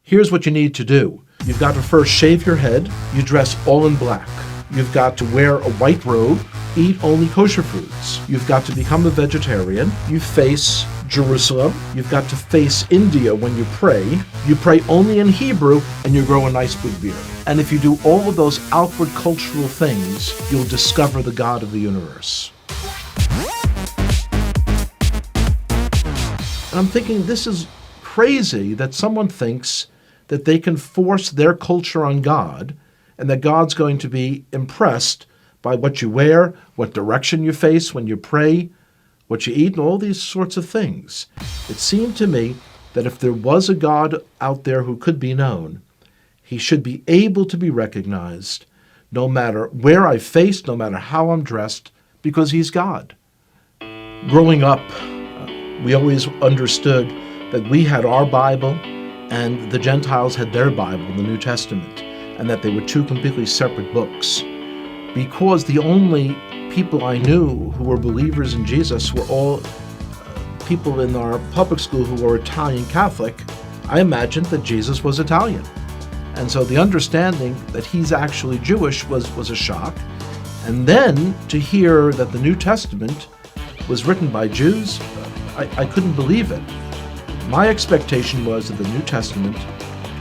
Here's what you need to do. You've got to first shave your head. You dress all in black. You've got to wear a white robe, eat only kosher foods. You've got to become a vegetarian. You face Jerusalem. You've got to face India when you pray. You pray only in Hebrew, and you grow a nice big beard. And if you do all of those outward cultural things, you'll discover the God of the universe. And I'm thinking, this is crazy that someone thinks that they can force their culture on God, and that God's going to be impressed by what you wear, what direction you face when you pray, what you eat, and all these sorts of things. It seemed to me that if there was a God out there who could be known, he should be able to be recognized no matter where I face, no matter how I'm dressed, because he's God. Growing up, we always understood that we had our Bible and the Gentiles had their Bible, the New Testament, and that they were two completely separate books. Because the only people I knew who were believers in Jesus were all people in our public school who were Italian Catholic, I imagined that Jesus was Italian. And so the understanding that he's actually Jewish was a shock. And then to hear that the New Testament was written by Jews, I couldn't believe it. My expectation was that the New Testament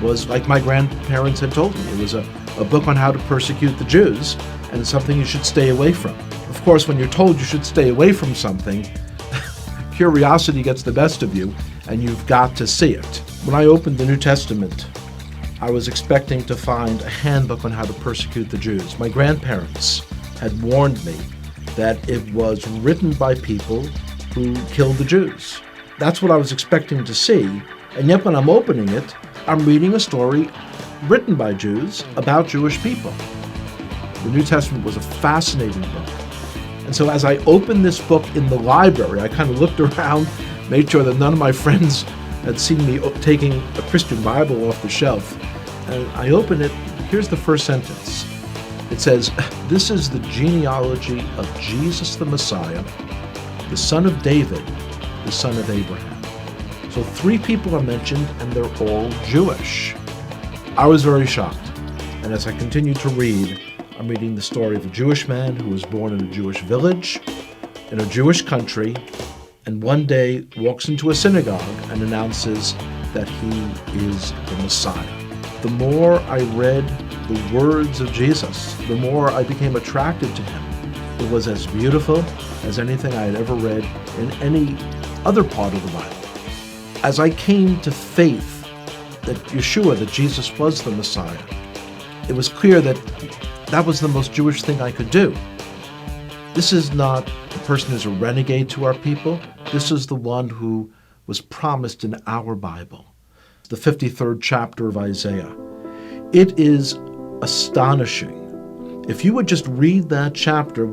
was like my grandparents had told me. It was a book on how to persecute the Jews, and it's something you should stay away from. Of course, when you're told you should stay away from something, curiosity gets the best of you, and you've got to see it. When I opened the New Testament, I was expecting to find a handbook on how to persecute the Jews. My grandparents had warned me that it was written by people who killed the Jews. That's what I was expecting to see, and yet when I'm opening it, I'm reading a story written by Jews about Jewish people. The New Testament was a fascinating book. And so as I opened this book in the library, I kind of looked around, made sure that none of my friends had seen me taking a Christian Bible off the shelf. And I opened it. Here's the first sentence. It says, "This is the genealogy of Jesus the Messiah, the son of David, the son of Abraham." So 3 people are mentioned, and they're all Jewish. I was very shocked. And as I continued to read, I'm reading the story of a Jewish man who was born in a Jewish village, in a Jewish country, and one day walks into a synagogue and announces that he is the Messiah. The more I read the words of Jesus, the more I became attracted to him. It was as beautiful as anything I had ever read in any other part of the Bible. As I came to faith that Yeshua, that Jesus was the Messiah, it was clear that that was the most Jewish thing I could do. This is not the person who's a renegade to our people. This is the one who was promised in our Bible, the 53rd chapter of Isaiah. It is astonishing. If you would just read that chapter,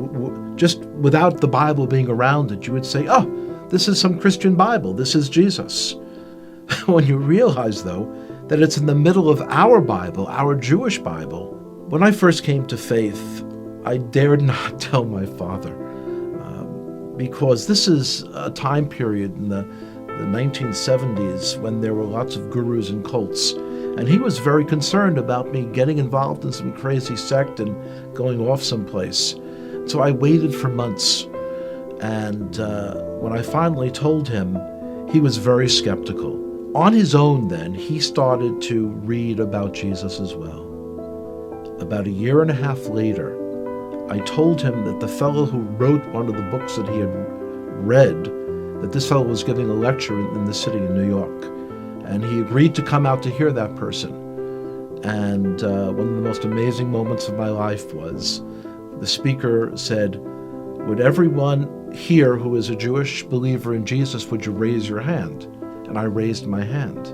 just without the Bible being around it, you would say, oh, this is some Christian Bible. This is Jesus. When you realize, though, that it's in the middle of our Bible, our Jewish Bible. When I first came to faith, I dared not tell my father, because this is a time period in the 1970s when there were lots of gurus and cults, and he was very concerned about me getting involved in some crazy sect and going off someplace. So I waited for months, and when I finally told him, he was very skeptical. On his own then, he started to read about Jesus as well. About a year and a half later, I told him that the fellow who wrote one of the books that he had read, that this fellow was giving a lecture in the city of New York. And he agreed to come out to hear that person. And one of the most amazing moments of my life was the speaker said, "Would everyone here who is a Jewish believer in Jesus, would you raise your hand?" And I raised my hand.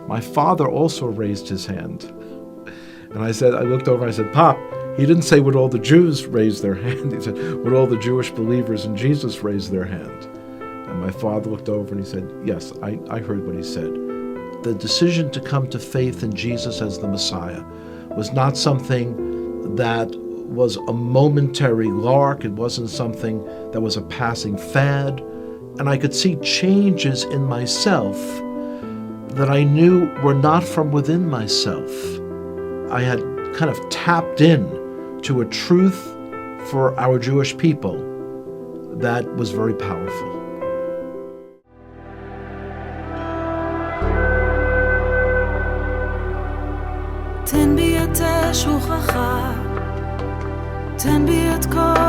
My father also raised his hand. And I looked over and I said, "Pop," he didn't say would all the Jews raise their hand. He said, would all the Jewish believers in Jesus raise their hand? And my father looked over and he said, yes, I heard what he said. The decision to come to faith in Jesus as the Messiah was not something that was a momentary lark. It wasn't something that was a passing fad. And I could see changes in myself that I knew were not from within myself. I had kind of tapped in to a truth for our Jewish people that was very powerful. תן בי את שוכחה, תן בי את כל